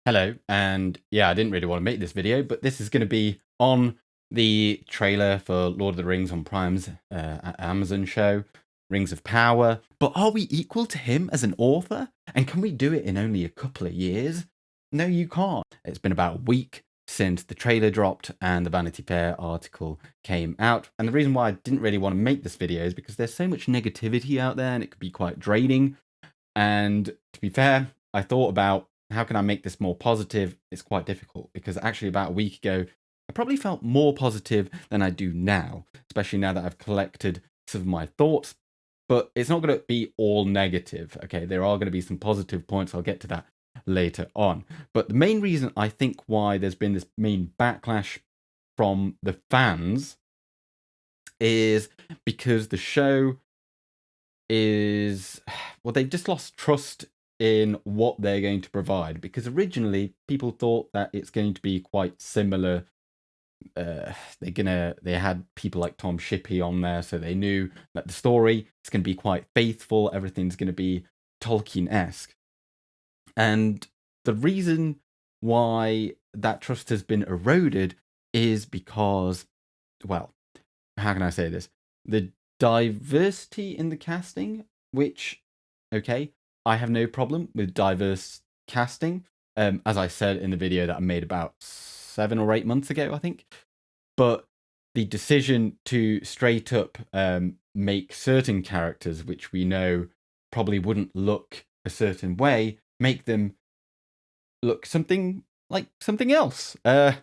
Hello, and yeah, I didn't really want to make this video, but this is going to be on the trailer for Lord of the Rings on Prime's Amazon show, Rings of Power. But are we equal to him as an author? And can we do it in only a couple of years? No, you can't. It's been about a week since the trailer dropped and the Vanity Fair article came out. And the reason why I didn't really want to make this video is because there's so much negativity out there and it could be quite draining. And to be fair, I thought about how can I make this more positive? It's quite difficult because actually about a week ago, I probably felt more positive than I do now, especially now that I've collected some of my thoughts. But it's not going to be all negative. Okay, there are going to be some positive points. I'll get to that later on. But the main reason I think why there's been this main backlash from the fans is because the show is, well, they've just lost trust in what they're going to provide, because originally people thought that it's going to be quite similar. They had people like Tom Shippey on there, so they knew that the story is going to be quite faithful, everything's going to be Tolkien-esque. And the reason why that trust has been eroded is because, well, how can I say this? The diversity in the casting, which, okay, I have no problem with diverse casting, as I said in the video that I made about 7 or 8 months ago, I think. But the decision to straight up make certain characters, which we know probably wouldn't look a certain way, make them look something like something else,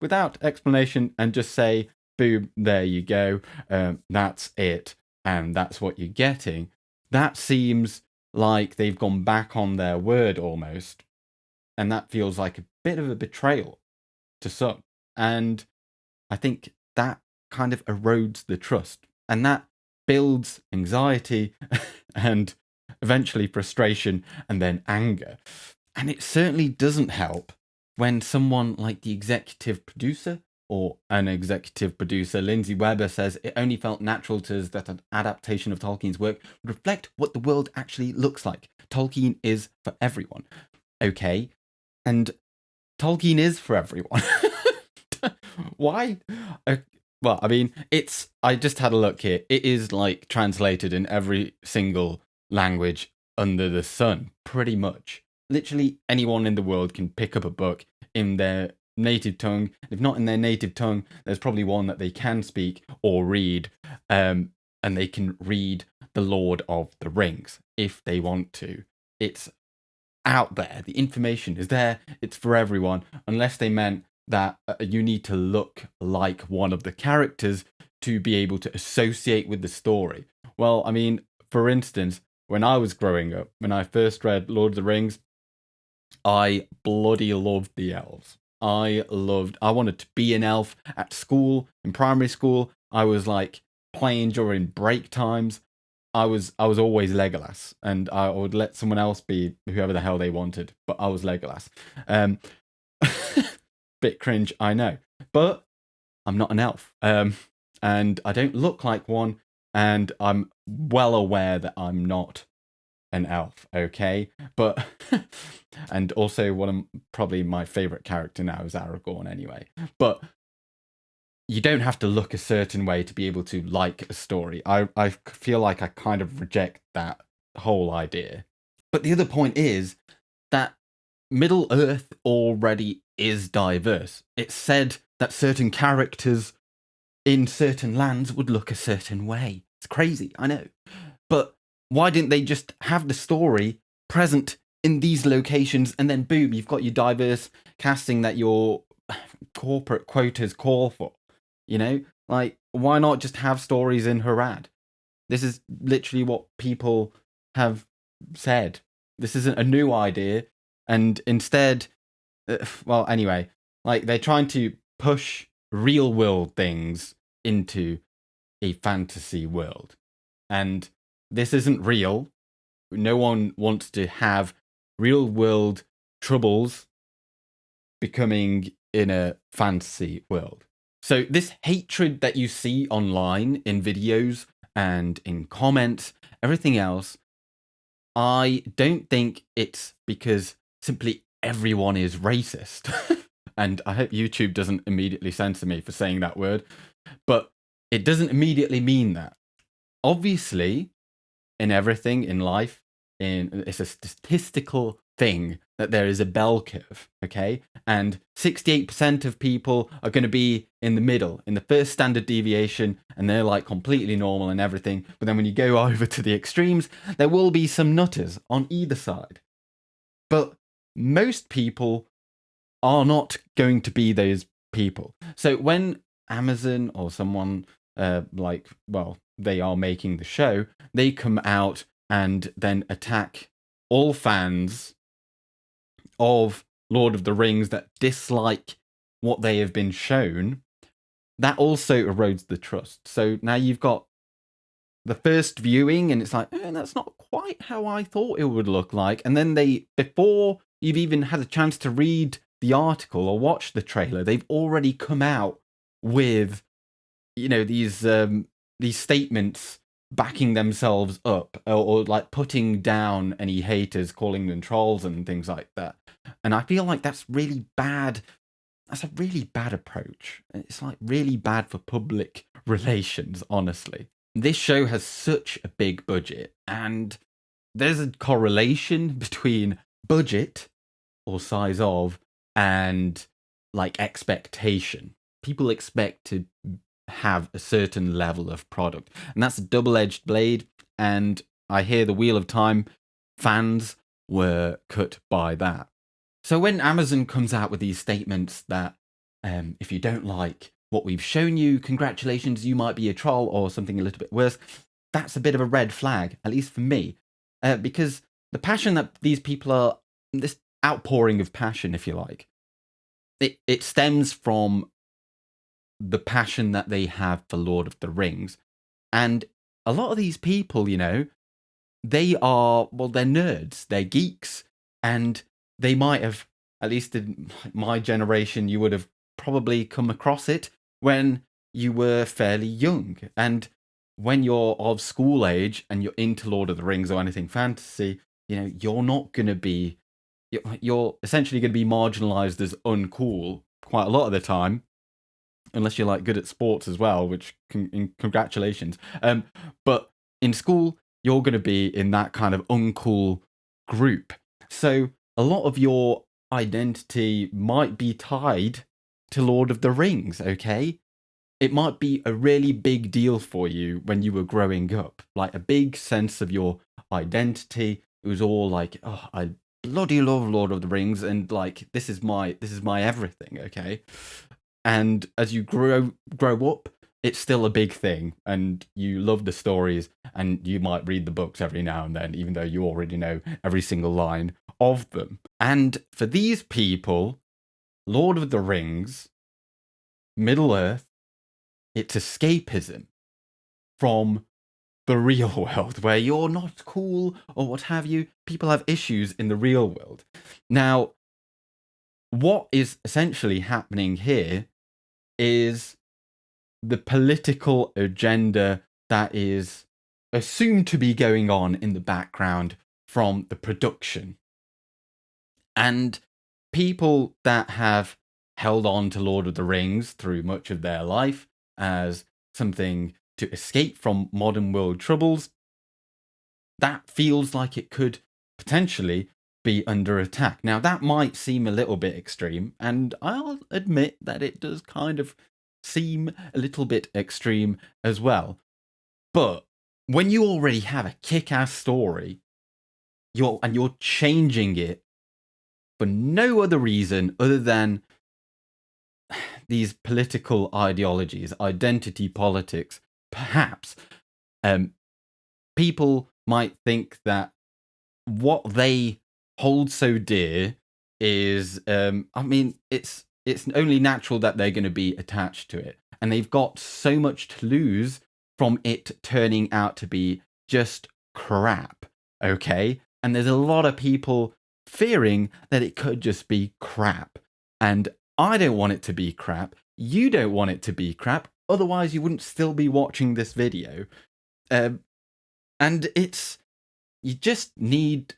without explanation, and just say, boom, there you go, that's it, and that's what you're getting. That seems like they've gone back on their word almost, and that feels like a bit of a betrayal to some. And I think that kind of erodes the trust, and that builds anxiety and eventually frustration and then anger. And it certainly doesn't help when someone like the executive producer or an executive producer, Lindsay Weber, says it only felt natural to us that an adaptation of Tolkien's work would reflect what the world actually looks like. Tolkien is for everyone. Okay, and Tolkien is for everyone. Why? Well, I mean, I just had a look here. It is like translated in every single language under the sun, pretty much. Literally anyone in the world can pick up a book in their native tongue. If not in their native tongue, there's probably one that they can speak or read, and they can read The Lord of the Rings if they want to. It's out there. The information is there. It's for everyone, unless they meant that you need to look like one of the characters to be able to associate with the story. Well, I mean, for instance, when I was growing up, when I first read Lord of the Rings, I bloody loved the elves. I wanted to be an elf at school, in primary school. I was like playing during break times. I was always Legolas, and I would let someone else be whoever the hell they wanted, but I was Legolas. Bit cringe, I know, but I'm not an elf, and I don't look like one, and I'm well aware that I'm not an elf, okay? But and also one of probably my favorite character now is Aragorn anyway. But you don't have to look a certain way to be able to like a story. I feel like I kind of reject that whole idea. But the other point is that Middle Earth already is diverse. It's said that certain characters in certain lands would look a certain way. It's crazy, I know. But why didn't they just have the story present in these locations, and then boom, you've got your diverse casting that your corporate quotas call for? You know, like, why not just have stories in Harad? This is literally what people have said. This isn't a new idea. And instead, well, anyway, like, they're trying to push real world things into a fantasy world. And this isn't real. No one wants to have real world troubles becoming in a fantasy world. So this hatred that you see online in videos and in comments, everything else, I don't think it's because simply everyone is racist. And I hope YouTube doesn't immediately censor me for saying that word, but it doesn't immediately mean that. Obviously, in everything in life, it's a statistical thing that there is a bell curve, okay? And 68% of people are going to be in the middle, in the first standard deviation, and they're like completely normal and everything. But then when you go over to the extremes, there will be some nutters on either side. But most people are not going to be those people. So when Amazon or someone they are making the show, they come out and then attack all fans of Lord of the Rings that dislike what they have been shown, that also erodes the trust. So now you've got the first viewing and it's like, that's not quite how I thought it would look like. And then before you've even had a chance to read the article or watch the trailer, they've already come out with, these statements backing themselves up or like putting down any haters, calling them trolls and things like that. And I feel like that's really bad. That's a really bad approach. It's like really bad for public relations, honestly. This show has such a big budget, and there's a correlation between budget or size of and like expectation. People expect to have a certain level of product, and that's a double-edged blade. And I hear the Wheel of Time fans were cut by that. So when Amazon comes out with these statements that if you don't like what we've shown you, congratulations, you might be a troll or something a little bit worse, that's a bit of a red flag, at least for me, because the passion that these people are, this outpouring of passion, if you like, it stems from the passion that they have for Lord of the Rings. And a lot of these people, they're nerds, they're geeks, and they might have, at least in my generation, you would have probably come across it when you were fairly young. And when you're of school age and you're into Lord of the Rings or anything fantasy, you're not going to be, you're essentially going to be marginalized as uncool quite a lot of the time, unless you're like good at sports as well, which congratulations. But in school, you're going to be in that kind of uncool group. So a lot of your identity might be tied to Lord of the Rings, okay? It might be a really big deal for you when you were growing up, like a big sense of your identity. It was all like, oh, I bloody love Lord of the Rings, and like this is my everything, okay? And as you grow up, it's still a big thing, and you love the stories, and you might read the books every now and then, even though you already know every single line of them. And for these people, Lord of the Rings, Middle-earth, it's escapism from the real world, where you're not cool or what have you. People have issues in the real world. Now, what is essentially happening here is the political agenda that is assumed to be going on in the background from the production. And people that have held on to Lord of the Rings through much of their life as something to escape from modern world troubles, that feels like it could potentially be under attack. Now, that might seem a little bit extreme, and I'll admit that it does kind of seem a little bit extreme as well. But when you already have a kick-ass story, you're changing it for no other reason other than these political ideologies, identity politics, perhaps, people might think that what they hold so dear is, it's only natural that they're going to be attached to it. And they've got so much to lose from it turning out to be just crap, okay? And there's a lot of people fearing that it could just be crap. And I don't want it to be crap. You don't want it to be crap. Otherwise, you wouldn't still be watching this video. And you just need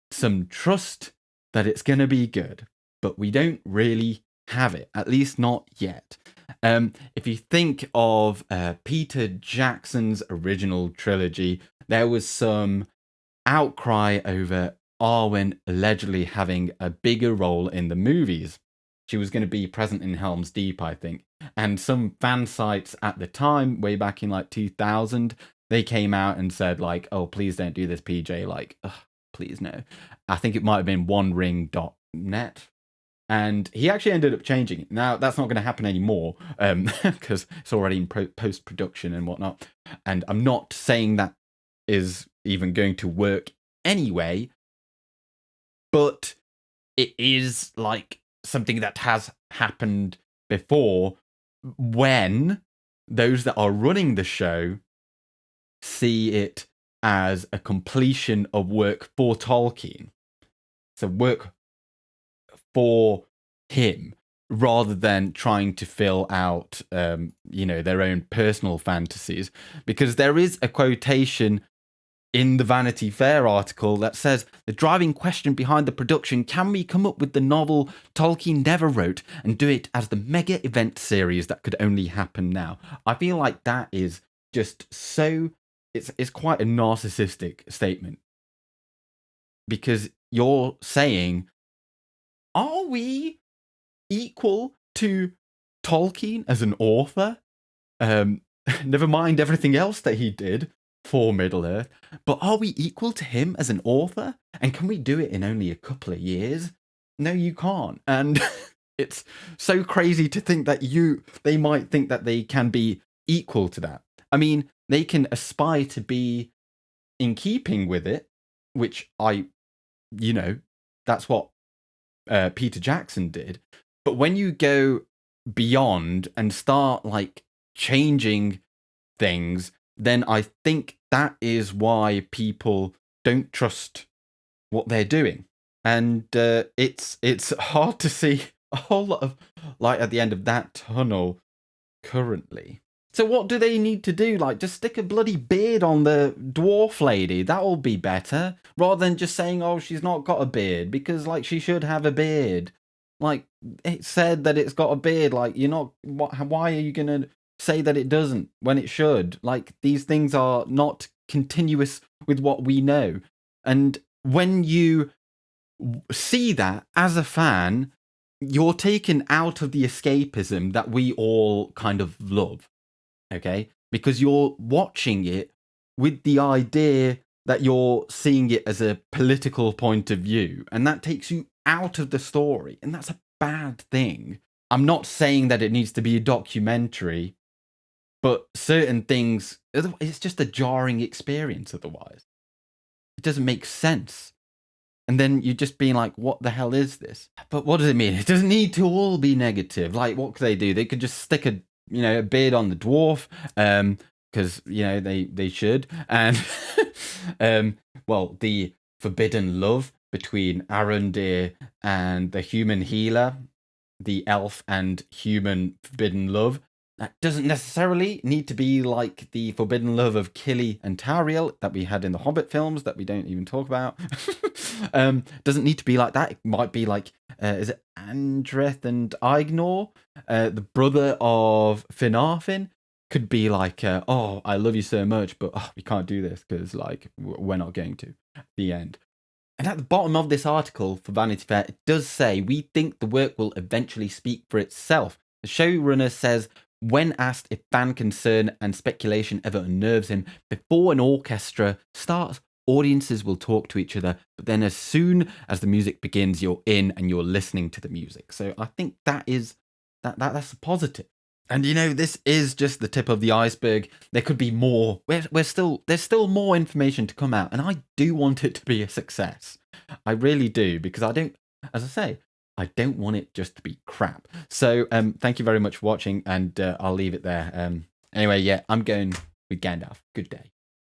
some trust that it's going to be good, but we don't really have it, at least not yet. If you think of Peter Jackson's original trilogy, there was some outcry over Arwen allegedly having a bigger role in the movies. She was going to be present in Helm's Deep, I think. And some fan sites at the time, way back in like 2000, they came out and said like, oh, please don't do this, PJ. Like, ugh, please no. I think it might have been onering.net. And he actually ended up changing it. Now, that's not going to happen anymore because it's already in post-production and whatnot. And I'm not saying that is even going to work anyway, but it is like something that has happened before when those that are running the show see it as a completion of work for Tolkien. So work for him rather than trying to fill out, their own personal fantasies. Because there is a quotation in the Vanity Fair article that says, the driving question behind the production, can we come up with the novel Tolkien never wrote and do it as the mega event series that could only happen now? I feel like that is just so, it's quite a narcissistic statement. Because you're saying, are we equal to Tolkien as an author? Never mind everything else that he did for Middle-earth, but are we equal to him as an author? And can we do it in only a couple of years? No, you can't. And it's so crazy to think that they might think that they can be equal to that. I mean, they can aspire to be in keeping with it, which that's what Peter Jackson did. But when you go beyond and start like changing things, then I think that is why people don't trust what they're doing. And it's hard to see a whole lot of light at the end of that tunnel currently. So what do they need to do? Like, just stick a bloody beard on the dwarf lady. That'll be better. Rather than just saying, oh, she's not got a beard. Because, like, she should have a beard. Like, it said that it's got a beard. Like, you're not... why are you going to say that it doesn't when it should? Like, these things are not continuous with what we know. And when you see that as a fan, you're taken out of the escapism that we all kind of love. Okay, because you're watching it with the idea that you're seeing it as a political point of view, and that takes you out of the story, and that's a bad thing. I'm not saying that it needs to be a documentary, but certain things, it's just a jarring experience otherwise. It doesn't make sense. And then you're just being like, what the hell is this? But what does it mean? It doesn't need to all be negative. Like, what could they do? They could just stick a beard on the dwarf, because they should. And the forbidden love between Arondir and the human healer, the elf and human forbidden love, that doesn't necessarily need to be like the forbidden love of Kili and Tauriel that we had in the Hobbit films that we don't even talk about. Doesn't need to be like that. It might be like, is it Andreth and Ignor? The brother of Finarfin could be like, oh, I love you so much, but we can't do this because like we're not going to. The end. And at the bottom of this article for Vanity Fair, it does say, we think the work will eventually speak for itself. The showrunner says, when asked if fan concern and speculation ever unnerves him, before an orchestra starts, audiences will talk to each other, but then as soon as the music begins, you're in and you're listening to the music. So I think that's a positive. And this is just the tip of the iceberg. There could be more. There's still more information to come out, and I do want it to be a success. I really do, because as I say, I don't want it just to be crap. So thank you very much for watching, and I'll leave it there. Anyway, yeah, I'm going with Gandalf. Good day.